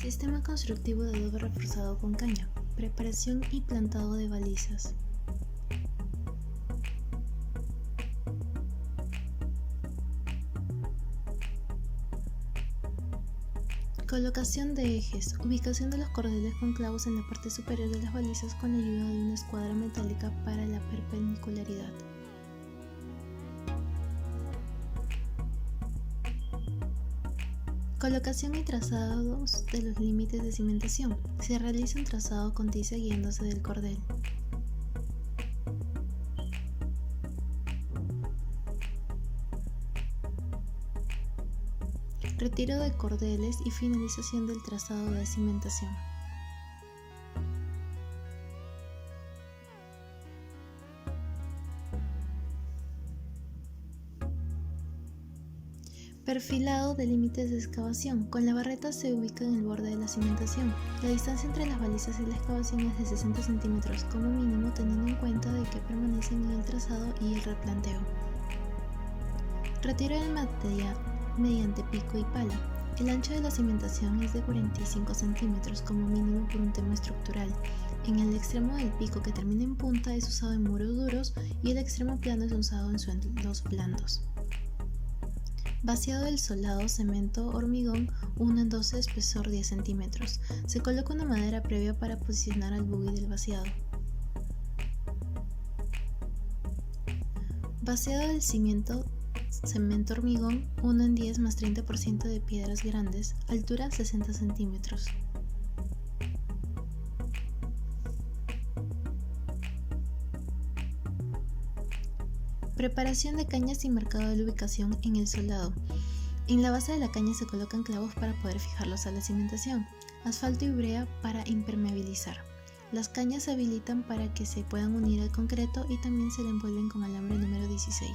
Sistema constructivo de adobe reforzado con caña. Preparación y plantado de balizas. Colocación de ejes. Ubicación de los cordeles con clavos en la parte superior de las balizas con la ayuda de una escuadra metálica para la perpendicularidad. Colocación y trazados de los límites de cimentación. Se realiza un trazado con tiza guiándose del cordel. Retiro de cordeles y finalización del trazado de cimentación. Perfilado de límites de excavación. Con la barreta se ubica en el borde de la cimentación. La distancia entre las balizas y la excavación es de 60 centímetros como mínimo, teniendo en cuenta de que permanecen en el trazado y el replanteo. Retiro del material mediante pico y pala. El ancho de la cimentación es de 45 centímetros como mínimo por un tema estructural. En el extremo del pico que termina en punta es usado en muros duros y el extremo plano es usado en suelos blandos. Vaciado del solado cemento hormigón 1 en 12 de espesor 10 centímetros. Se coloca una madera previa para posicionar al buggy del vaciado. Vaciado del cemento hormigón 1 en 10 más 30% de piedras grandes, altura 60 centímetros. Preparación de cañas y marcado de la ubicación en el solado. En la base de la caña se colocan clavos para poder fijarlos a la cimentación, asfalto y brea para impermeabilizar. Las cañas se habilitan para que se puedan unir al concreto y también se le envuelven con alambre número 16.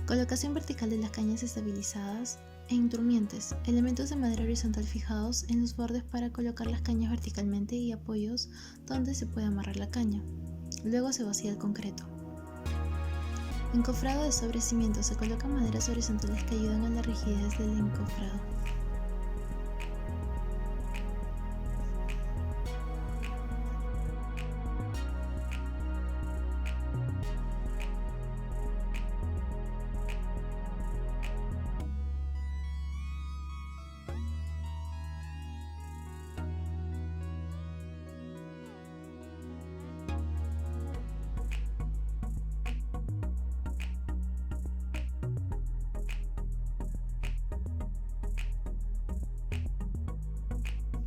Colocación vertical de las cañas estabilizadas en durmientes, elementos de madera horizontal fijados en los bordes para colocar las cañas verticalmente y apoyos donde se puede amarrar la caña. Luego se vacía el concreto. Encofrado de sobrecimiento. Se colocan maderas horizontales que ayudan a la rigidez del encofrado.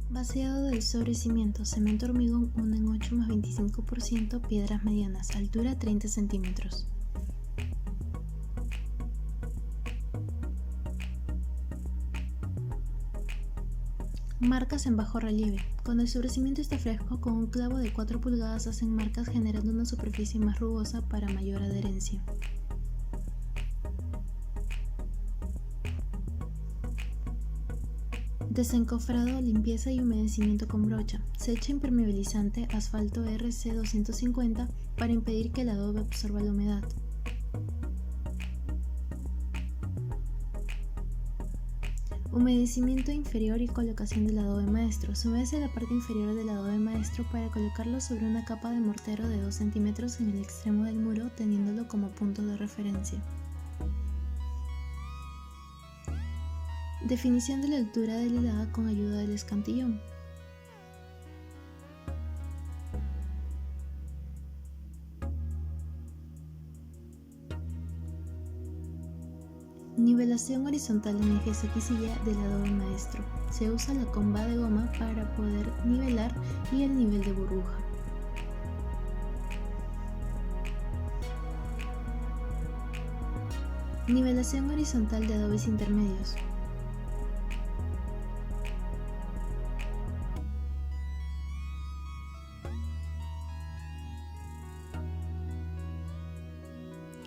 Vaciado del sobrecimiento. Cemento hormigón 1 en 8 más 25%, piedras medianas, altura 30 centímetros. Marcas en bajo relieve. Cuando el sobrecimiento está fresco, con un clavo de 4 pulgadas hacen marcas generando una superficie más rugosa para mayor adherencia. Desencofrado, limpieza y humedecimiento con brocha. Se echa impermeabilizante asfalto RC 250 para impedir que el adobe absorba la humedad. Humedecimiento inferior y colocación del adobe maestro. Se humedece la parte inferior del adobe maestro para colocarlo sobre una capa de mortero de 2 centímetros en el extremo del muro, teniéndolo como punto de referencia. Definición de la altura de la hilada con ayuda del escantillón. Nivelación horizontal en ejes X y Y del adobe maestro. Se usa la comba de goma para poder nivelar y el nivel de burbuja. Nivelación horizontal de adobes intermedios.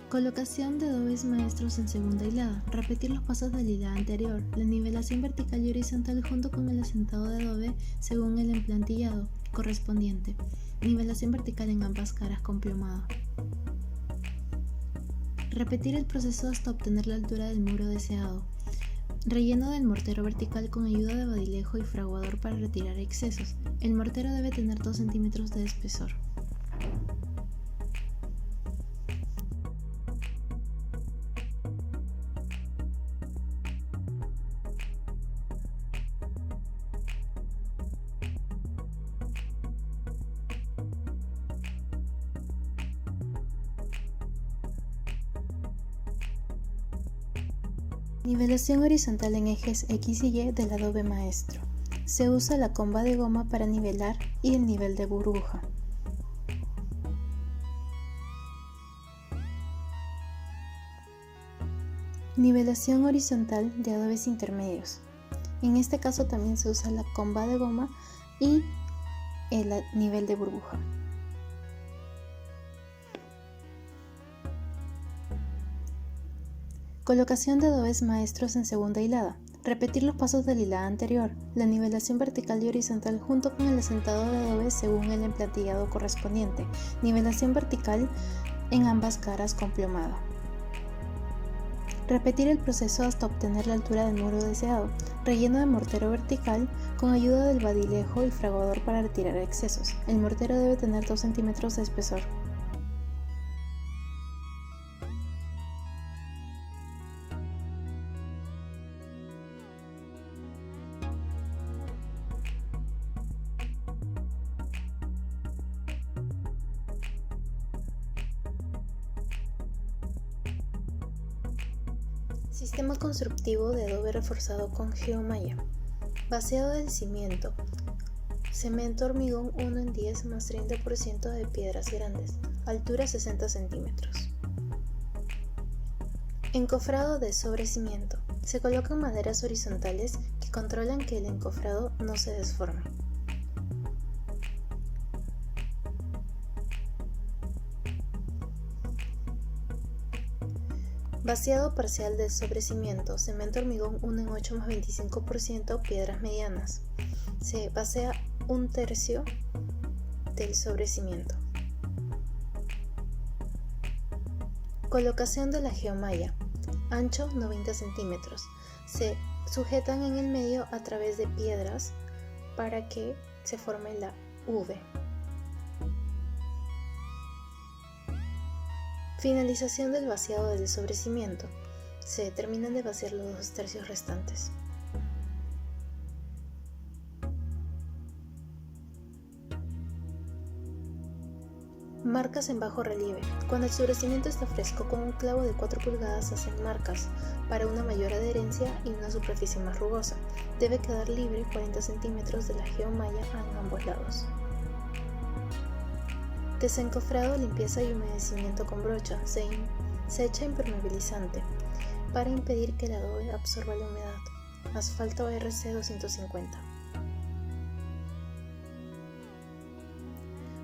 Colocación de adobes maestros en segunda hilada. Repetir los pasos de la hilada anterior. La nivelación vertical y horizontal junto con el asentado de adobe según el emplantillado correspondiente. Nivelación vertical en ambas caras con plomada. Repetir el proceso hasta obtener la altura del muro deseado. Relleno del mortero vertical con ayuda de badilejo y fraguador para retirar excesos. El mortero debe tener 2 centímetros de espesor. Nivelación horizontal en ejes X y Y del adobe maestro. Se usa la comba de goma para nivelar y el nivel de burbuja. Nivelación horizontal de adobes intermedios. En este caso también se usa la comba de goma y el nivel de burbuja. Colocación de adobes maestros en segunda hilada. Repetir los pasos de la hilada anterior, la nivelación vertical y horizontal junto con el asentado de adobes según el emplantillado correspondiente. Nivelación vertical en ambas caras con plomada. Repetir el proceso hasta obtener la altura del muro deseado. Relleno de mortero vertical con ayuda del badilejo y fraguador para retirar excesos. El mortero debe tener 2 centímetros de espesor. Sistema constructivo de adobe reforzado con geomalla. Vaciado del cimiento. Cemento hormigón 1 en 10 más 30% de piedras grandes. Altura 60 centímetros. Encofrado de sobrecimiento. Se colocan maderas horizontales que controlan que el encofrado no se desforme. Vaciado parcial del sobrecimiento. Cemento hormigón 1 en 8 más 25% piedras medianas. Se vacía 1/3 del sobrecimiento. Colocación de la geomalla. Ancho 90 centímetros. Se sujetan en el medio a través de piedras para que se forme la V. Finalización del vaciado del sobrecimiento. Se terminan de vaciar los 2/3 restantes. Marcas en bajo relieve. Cuando el sobrecimiento está fresco, con un clavo de 4 pulgadas hacen marcas para una mayor adherencia y una superficie más rugosa. Debe quedar libre 40 centímetros de la geomalla en ambos lados. Desencofrado, limpieza y humedecimiento con brocha. Se echa impermeabilizante para impedir que el adobe absorba la humedad. Asfalto RC 250.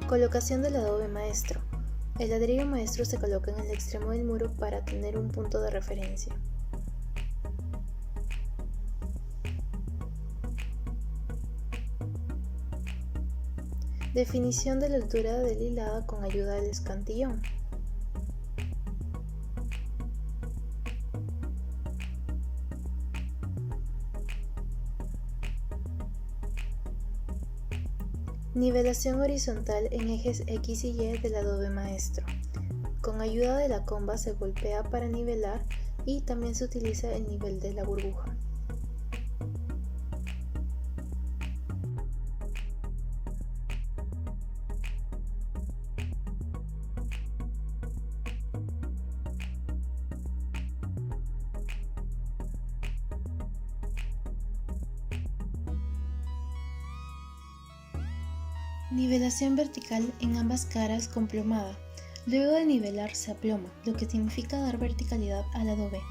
Colocación del adobe maestro. El ladrillo maestro se coloca en el extremo del muro para tener un punto de referencia. Definición de la altura de la hilada con ayuda del escantillón. Nivelación horizontal en ejes X y Y del adobe maestro. Con ayuda de la comba se golpea para nivelar y también se utiliza el nivel de la burbuja. Nivelación vertical en ambas caras con plomada. Luego de nivelar se aploma, lo que significa dar verticalidad al adobe.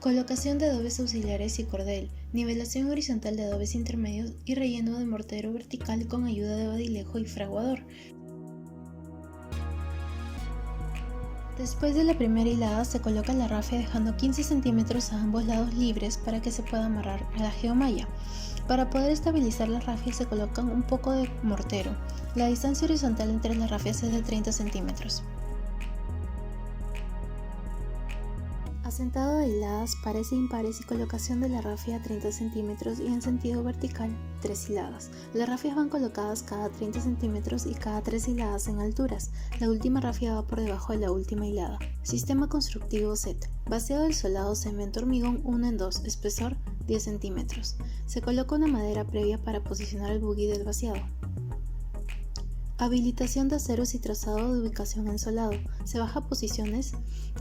Colocación de adobes auxiliares y cordel. Nivelación horizontal de adobes intermedios y relleno de mortero vertical con ayuda de badilejo y fraguador. Después de la primera hilada se coloca la rafia dejando 15 centímetros a ambos lados libres para que se pueda amarrar a la geomalla. Para poder estabilizar las rafias se colocan un poco de mortero. La distancia horizontal entre las rafias es de 30 centímetros. Asentado de hiladas, pares e impares y colocación de la rafia a 30 centímetros y en sentido vertical, 3 hiladas. Las rafias van colocadas cada 30 centímetros y cada 3 hiladas en alturas. La última rafia va por debajo de la última hilada. Sistema constructivo Z. Vaciado del solado cemento hormigón 1 en 2, espesor 10 centímetros. Se coloca una madera previa para posicionar el buggy del vaciado. Habilitación de aceros y trazado de ubicación en solado. Se baja posiciones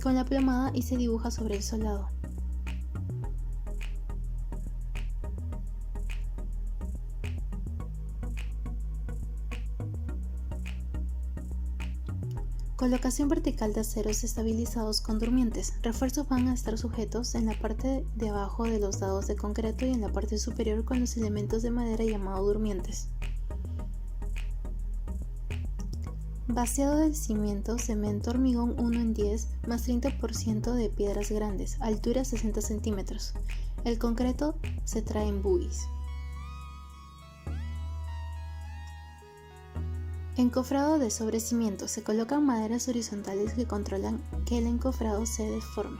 con la plomada y se dibuja sobre el solado. Colocación vertical de aceros estabilizados con durmientes. Refuerzos van a estar sujetos en la parte de abajo de los dados de concreto y en la parte superior con los elementos de madera llamados durmientes. Vaciado del cimiento, cemento hormigón 1 en 10 más 30% de piedras grandes, altura 60 centímetros. El concreto se trae en buggies. Encofrado de sobre cimiento. Se colocan maderas horizontales que controlan que el encofrado se deforme.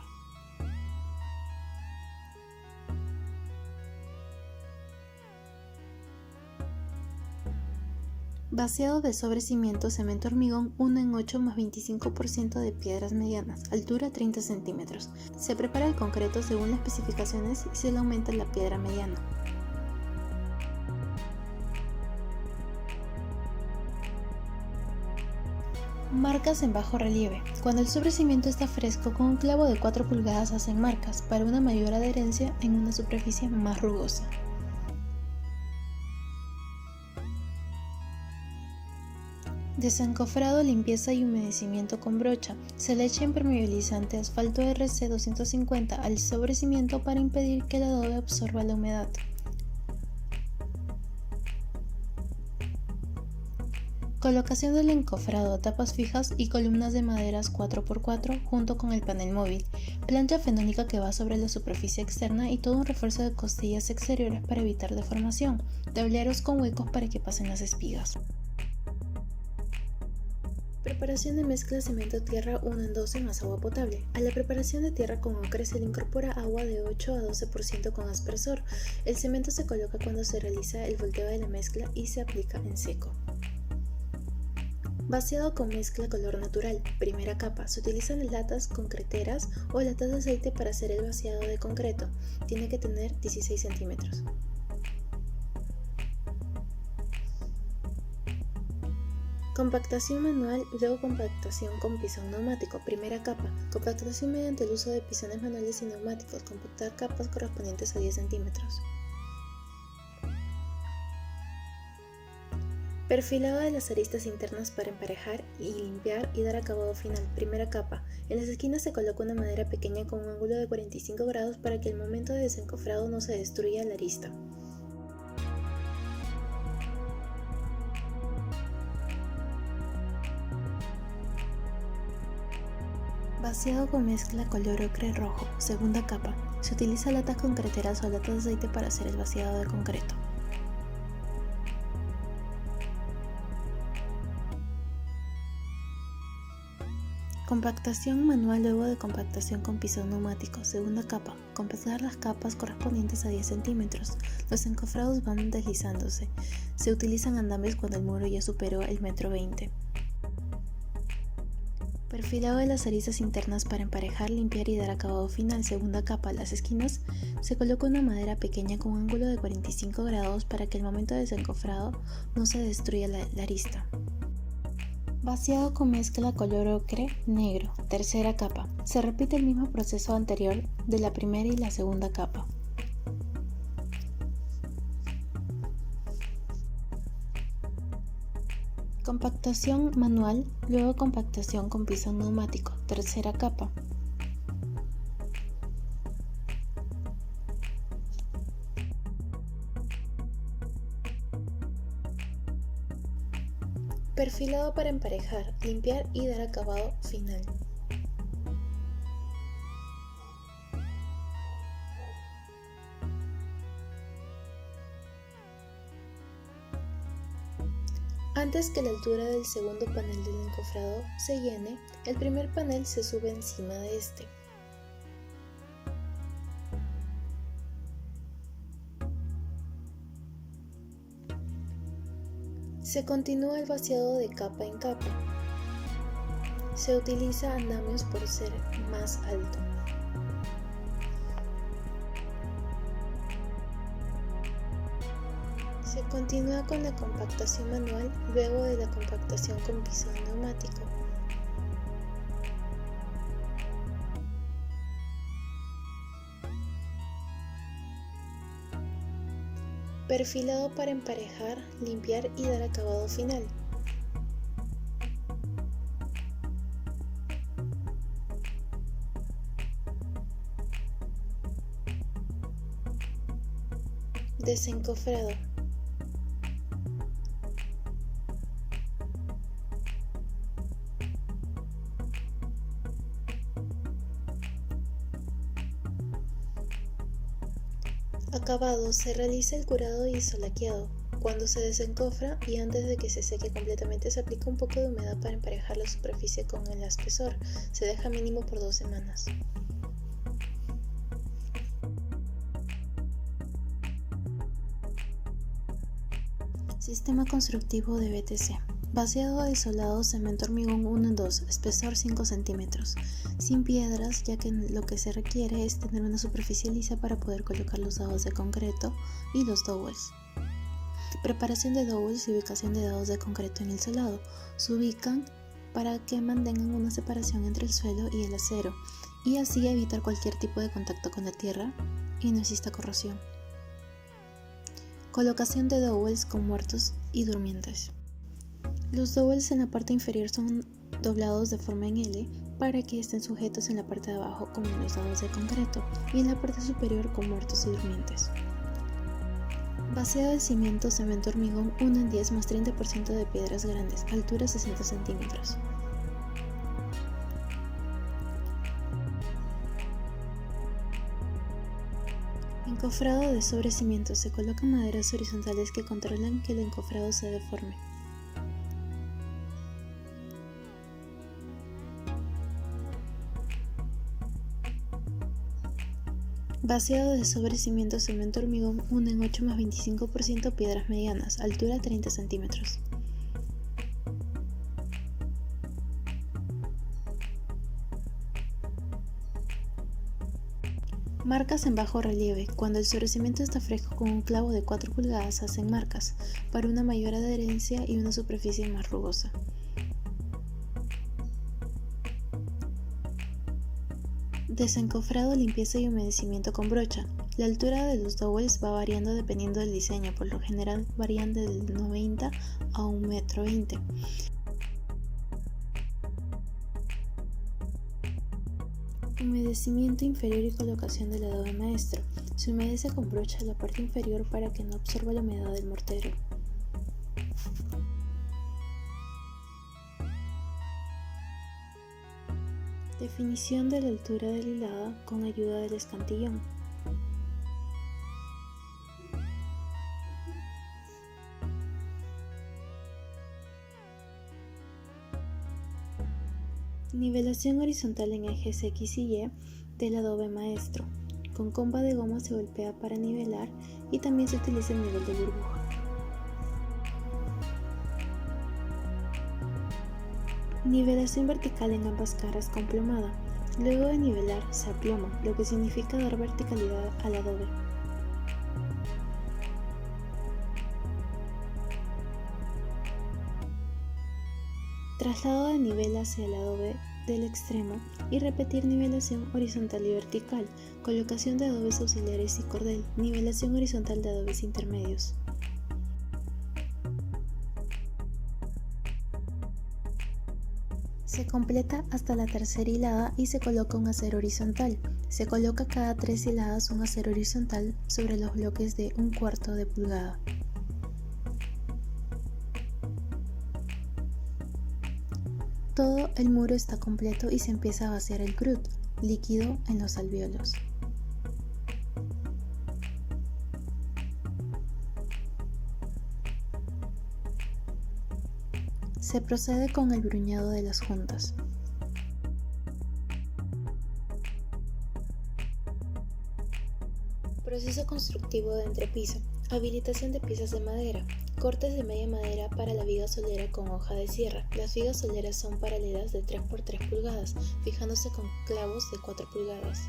Vaciado de sobre cimiento, cemento hormigón 1 en 8 más 25% de piedras medianas, altura 30 centímetros. Se prepara el concreto según las especificaciones y se le aumenta la piedra mediana. Marcas en bajo relieve. Cuando el sobrecimiento está fresco, con un clavo de 4 pulgadas hacen marcas para una mayor adherencia en una superficie más rugosa. Desencofrado, limpieza y humedecimiento con brocha. Se le echa impermeabilizante asfalto RC 250 al sobrecimiento para impedir que el adobe absorba la humedad. Colocación del encofrado, tapas fijas y columnas de maderas 4x4 junto con el panel móvil. Plancha fenólica que va sobre la superficie externa y todo un refuerzo de costillas exteriores para evitar deformación. Tableros con huecos para que pasen las espigas. Preparación de mezcla cemento-tierra 1 en 12 más agua potable. A la preparación de tierra con ocre se le incorpora agua de 8 a 12% con aspersor. El cemento se coloca cuando se realiza el volteo de la mezcla y se aplica en seco. Vaciado con mezcla color natural. Primera capa. Se utilizan las latas concreteras o latas de aceite para hacer el vaciado de concreto. Tiene que tener 16 centímetros. Compactación manual, luego compactación con pisón neumático. Primera capa. Compactación mediante el uso de pisones manuales y neumáticos. Compactar capas correspondientes a 10 centímetros. Perfilado de las aristas internas para emparejar y limpiar y dar acabado final. Primera capa. En las esquinas se coloca una madera pequeña con un ángulo de 45 grados para que al momento de desencofrado no se destruya la arista. Vaciado con mezcla color ocre rojo. Segunda capa. Se utiliza latas concreteras o latas de aceite para hacer el vaciado de concreto. Compactación manual luego de compactación con pisón neumático. Segunda capa. Compactar las capas correspondientes a 10 centímetros. Los encofrados van deslizándose. Se utilizan andamios cuando el muro ya superó el 1,20 m. Perfilado de las aristas internas para emparejar, limpiar y dar acabado final. Segunda capa. Las esquinas se coloca una madera pequeña con un ángulo de 45 grados para que al momento de desencofrado no se destruya la arista. Vaciado con mezcla color ocre negro. Tercera capa. Se repite el mismo proceso anterior de la primera y la segunda capa. Compactación manual, luego compactación con pisón neumático. Tercera capa. Perfilado para emparejar, limpiar y dar acabado final. Antes que la altura del segundo panel del encofrado se llene, el primer panel se sube encima de este. Se continúa el vaciado de capa en capa. Se utiliza andamios por ser más alto. Se continúa con la compactación manual luego de la compactación con piso neumático. Perfilado para emparejar, limpiar y dar acabado final. Desencofrado. Acabado, se realiza el curado y solaqueado. Cuando se desencofra y antes de que se seque completamente se aplica un poco de humedad para emparejar la superficie con el espesor. Se deja mínimo por 2 semanas. Sistema constructivo de BTC. Vaciado de solado, cemento hormigón 1 en 2, espesor 5 centímetros, sin piedras, ya que lo que se requiere es tener una superficie lisa para poder colocar los dados de concreto y los dowels. Preparación de dowels y ubicación de dados de concreto en el solado. Se ubican para que mantengan una separación entre el suelo y el acero y así evitar cualquier tipo de contacto con la tierra y no exista corrosión. Colocación de dowels con muertos y durmientes. Los dowels en la parte inferior son doblados de forma en L para que estén sujetos en la parte de abajo como en los dados de concreto y en la parte superior con muertos y durmientes. Vaciado de cimiento, cemento hormigón 1 en 10 más 30% de piedras grandes, altura 60 centímetros. Encofrado de sobre cimiento. Se colocan maderas horizontales que controlan que el encofrado se deforme. Vaciado de sobre cimiento, cemento hormigón 1 en 8 más 25% piedras medianas, altura 30 centímetros. Marcas en bajo relieve. Cuando el sobrecimiento está fresco, con un clavo de 4 pulgadas se hacen marcas para una mayor adherencia y una superficie más rugosa. Desencofrado, limpieza y humedecimiento con brocha. La altura de los dowels va variando dependiendo del diseño, por lo general varían del 90 a 1,20 m. Humedecimiento inferior y colocación del adobe maestro. Se humedece con brocha la parte inferior para que no absorba la humedad del mortero. Definición de la altura del hilada con ayuda del escantillón. Nivelación horizontal en ejes X y Y del adobe maestro. Con comba de goma se golpea para nivelar y también se utiliza el nivel de burbuja. Nivelación vertical en ambas caras con plomada. Luego de nivelar se aploma, lo que significa dar verticalidad al adobe. Traslado de nivel hacia el adobe del extremo y repetir nivelación horizontal y vertical, colocación de adobes auxiliares y cordel, nivelación horizontal de adobes intermedios. Se completa hasta la tercera hilada y se coloca un acero horizontal. Se coloca cada 3 hiladas un acero horizontal sobre los bloques de 1/4 de pulgada. Todo el muro está completo y se empieza a vaciar el crud, líquido en los alvéolos. Se procede con el bruñado de las juntas. Proceso constructivo de entrepiso. Habilitación de piezas de madera. Cortes de media madera para la viga solera con hoja de sierra. Las vigas soleras son paralelas de 3 por 3 pulgadas, fijándose con clavos de 4 pulgadas.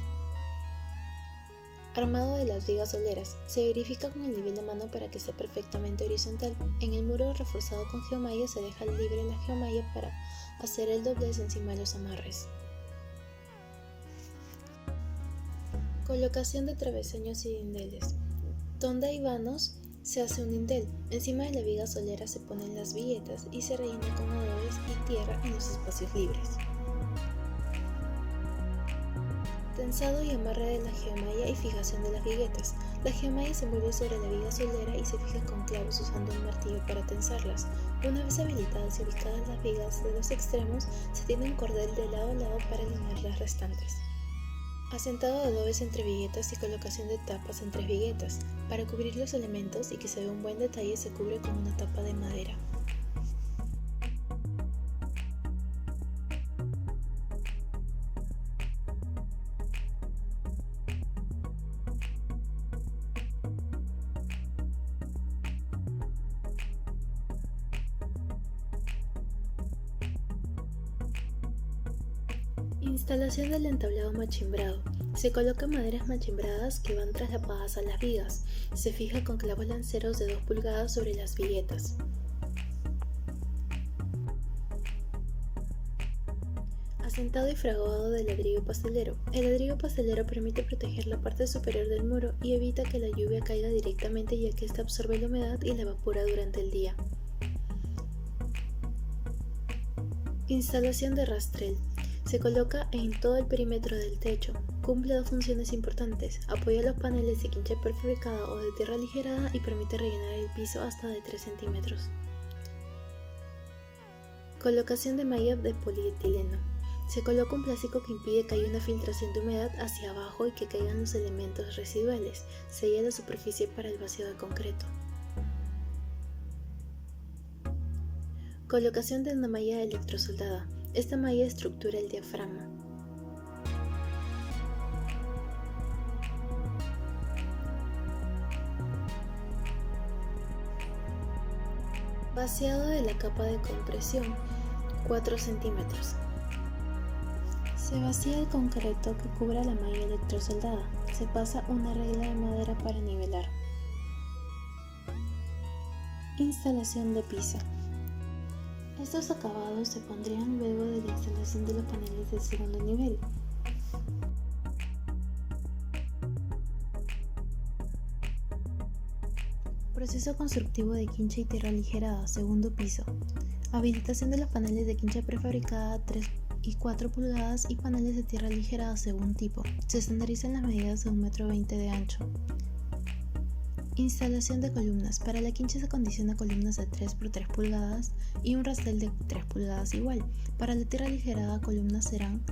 Armado de las vigas soleras. Se verifica con el nivel de mano para que sea perfectamente horizontal. En el muro reforzado con geomalla se deja libre la geomalla para hacer el doblez encima de los amarres. Colocación de travesaños y dindeles. Donde hay vanos, se hace un dindel. Encima de la viga solera se ponen las viguetas y se rellena con adobes y tierra en los espacios libres. Tensado y amarre de la geomalla y fijación de las viguetas. La geomalla se envuelve sobre la viga solera y se fija con clavos usando un martillo para tensarlas. Una vez habilitadas y ubicadas las vigas de los extremos, se tiene un cordel de lado a lado para alinear las restantes. Asentado de adobes entre viguetas y colocación de tapas entre viguetas. Para cubrir los elementos y que se vea un buen detalle se cubre con una tapa de madera. Instalación del entablado machimbrado. Se colocan maderas machimbradas que van traslapadas a las vigas. Se fija con clavos lanceros de 2 pulgadas sobre las viguetas. Asentado y fraguado de ladrillo pastelero. El ladrillo pastelero permite proteger la parte superior del muro y evita que la lluvia caiga directamente, ya que ésta absorbe la humedad y la evapora durante el día. Instalación de rastrel. Se coloca en todo el perímetro del techo. Cumple 2 funciones importantes. Apoya los paneles de quincha prefabricada o de tierra aligerada y permite rellenar el piso hasta de 3 centímetros. Colocación de malla de polietileno. Se coloca un plástico que impide que haya una filtración de humedad hacia abajo y que caigan los elementos residuales. Sella la superficie para el vacío de concreto. Colocación de una malla electrosoldada. Esta malla estructura el diafragma. Vaciado de la capa de compresión, 4 centímetros. Se vacía el concreto que cubra la malla electrosoldada. Se pasa una regla de madera para nivelar. Instalación de pisa. Estos acabados se pondrían luego de la instalación de los paneles del segundo nivel. Proceso constructivo de quincha y tierra aligerada, segundo piso. Habilitación de los paneles de quincha prefabricada 3 y 4 pulgadas y paneles de tierra aligerada según tipo. Se estandarizan las medidas de 1,20 m de ancho. Instalación de columnas. Para la quincha se acondiciona columnas de 3 por 3 pulgadas y un rastel de 3 pulgadas igual. Para la tierra aligerada, columnas serán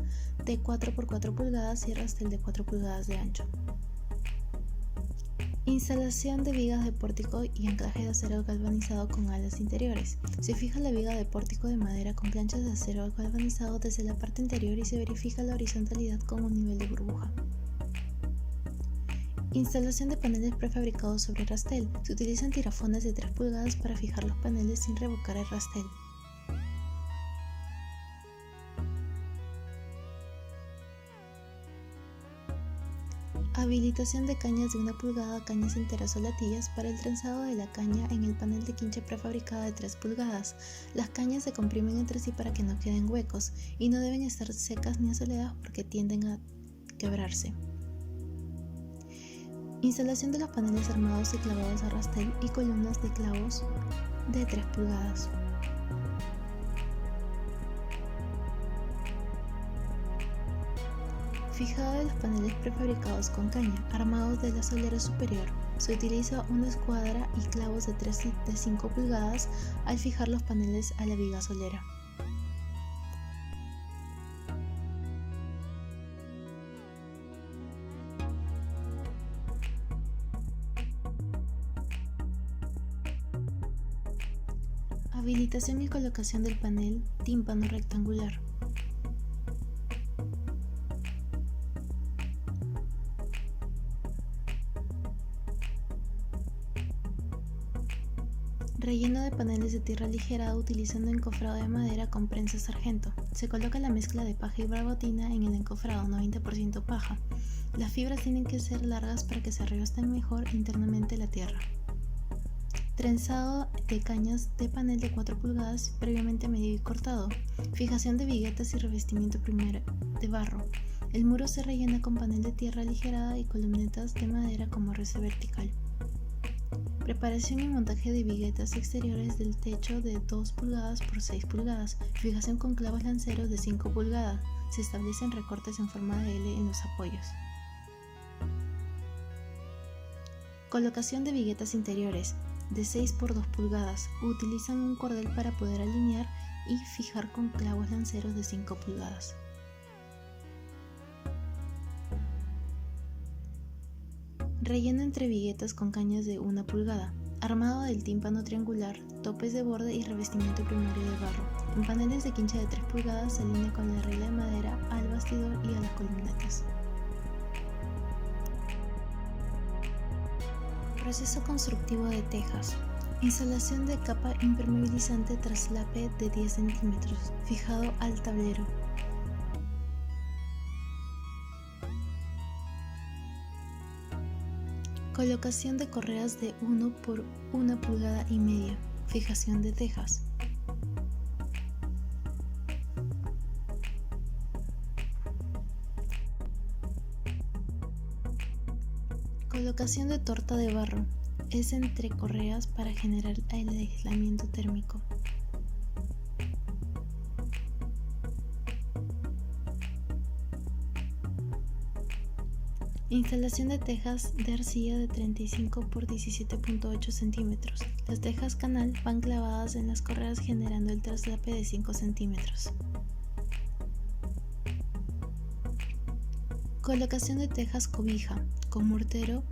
de 4 por 4 pulgadas y rastel de 4 pulgadas de ancho. Instalación de vigas de pórtico y anclaje de acero galvanizado con alas interiores. Se fija la viga de pórtico de madera con planchas de acero galvanizado desde la parte interior y se verifica la horizontalidad con un nivel de burbuja. Instalación de paneles prefabricados sobre rastel. Se utilizan tirafones de 3 pulgadas para fijar los paneles sin revocar el rastel. Habilitación de cañas de 1 pulgada, cañas enteras o latillas para el trenzado de la caña en el panel de quincha prefabricada de 3 pulgadas. Las cañas se comprimen entre sí para que no queden huecos y no deben estar secas ni asoleadas porque tienden a quebrarse. Instalación de los paneles armados y clavados a rastel y columnas de clavos de 3 pulgadas. Fijado de los paneles prefabricados con caña, armados de la solera superior. Se utiliza una escuadra y clavos de 3 y de 5 pulgadas al fijar los paneles a la viga solera. Habilitación y colocación del panel tímpano rectangular. Relleno de paneles de tierra aligerada utilizando encofrado de madera con prensa sargento. Se coloca la mezcla de paja y barbotina en el encofrado, 90% paja. Las fibras tienen que ser largas para que se rebasten mejor internamente la tierra. Trenzado de cañas de panel de 4 pulgadas previamente medido y cortado. Fijación de viguetas y revestimiento primero de barro. El muro se rellena con panel de tierra aligerada y columnetas de madera como rece vertical. Preparación y montaje de viguetas exteriores del techo de 2 pulgadas por 6 pulgadas. Fijación con clavos lanceros de 5 pulgadas. Se establecen recortes en forma de L en los apoyos. Colocación de viguetas interiores de 6 por 2 pulgadas. Utilizan un cordel para poder alinear y fijar con clavos lanceros de 5 pulgadas. Relleno entre viguetas con cañas de 1 pulgada. Armado del tímpano triangular, topes de borde y revestimiento primario de barro. En paneles de quincha de 3 pulgadas se alinea con la regla de madera al bastidor y a las columnetas. Proceso constructivo de tejas. Instalación de capa impermeabilizante traslape de 10 cm, fijado al tablero. Colocación de correas de 1 por 1,5 pulgadas. Fijación de tejas. Colocación de torta de barro. Es entre correas para generar el aislamiento térmico. Instalación de tejas de arcilla de 35 por 17.8 centímetros. Las tejas canal van clavadas en las correas generando el traslape de 5 centímetros. Colocación de tejas cobija con mortero.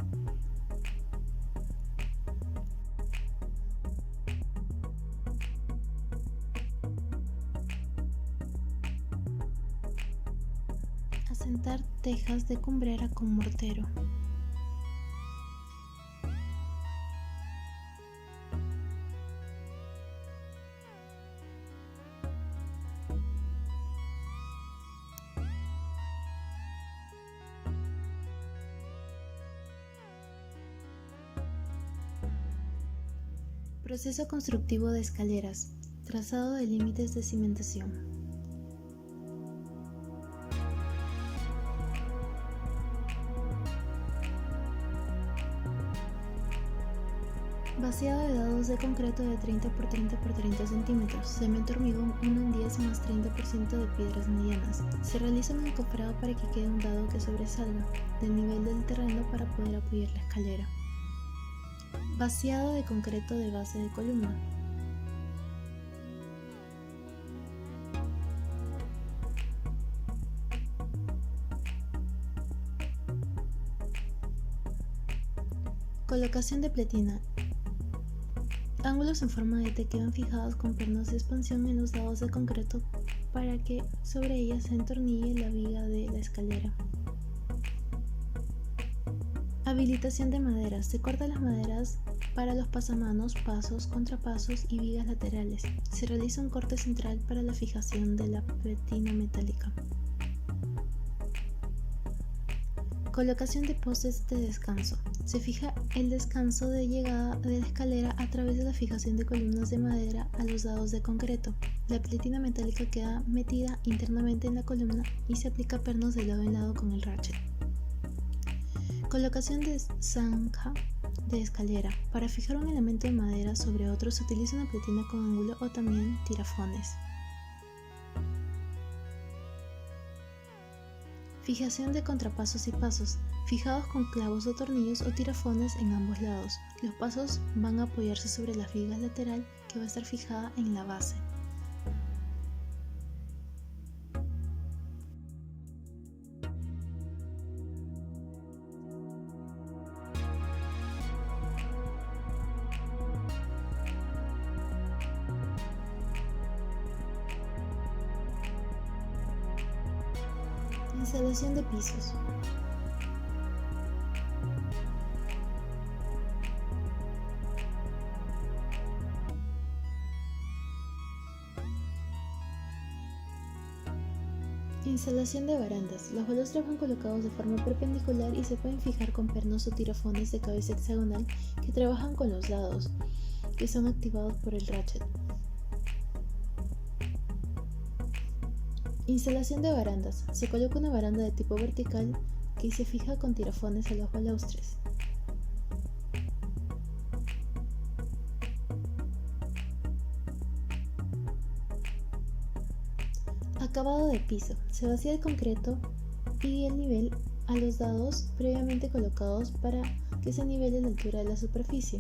Asentar tejas de cumbrera con mortero. Proceso constructivo de escaleras. Trazado de límites de cimentación. Vaciado de dados de concreto de 30 por 30 por 30 centímetros. Cemento hormigón 1 en 10 más 30% de piedras medianas. Se realiza un encofrado para que quede un dado que sobresalga del nivel del terreno para poder apoyar la escalera. Vaciado de concreto de base de columna. Colocación de pletina. Ángulos en forma de T quedan fijados con pernos de expansión en los dados de concreto para que sobre ellas se entornille la viga de la escalera. Habilitación de maderas. Se cortan las maderas para los pasamanos, pasos, contrapasos y vigas laterales. Se realiza un corte central para la fijación de la pletina metálica. Colocación de postes de descanso. Se fija el descanso de llegada de la escalera a través de la fijación de columnas de madera a los dados de concreto. La pletina metálica queda metida internamente en la columna y se aplica pernos de lado en lado con el ratchet. Colocación de zanja de escalera. Para fijar un elemento de madera sobre otro se utiliza una pletina con ángulo o también tirafones. Fijación de contrapasos y pasos, fijados con clavos o tornillos o tirafones en ambos lados. Los pasos van a apoyarse sobre las vigas lateral que va a estar fijada en la base. Instalación de pisos. Instalación de barandas. Los balustros van colocados de forma perpendicular y se pueden fijar con pernos o tirofones de cabeza hexagonal que trabajan con los lados, que son activados por el ratchet. Instalación de barandas. Se coloca una baranda de tipo vertical que se fija con tirofones a los balustres. Acabado de piso. Se vacía el concreto y el nivel a los dados previamente colocados para que se nivele la altura de la superficie.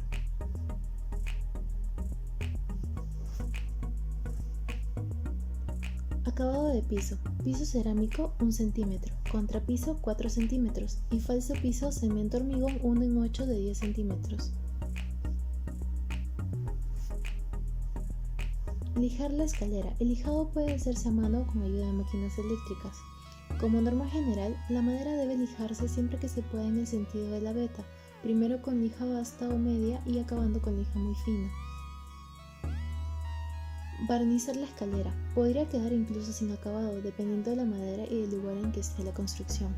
Acabado de piso. Piso cerámico 1 centímetro, contrapiso 4 centímetros y falso piso cemento hormigón 1 en 8 de 10 centímetros. Lijar la escalera. El lijado puede hacerse a mano o con ayuda de máquinas eléctricas. Como norma general, la madera debe lijarse siempre que se pueda en el sentido de la veta, primero con lija basta o media y acabando con lija muy fina. Barnizar la escalera. Podría quedar incluso sin acabado, dependiendo de la madera y del lugar en que esté la construcción.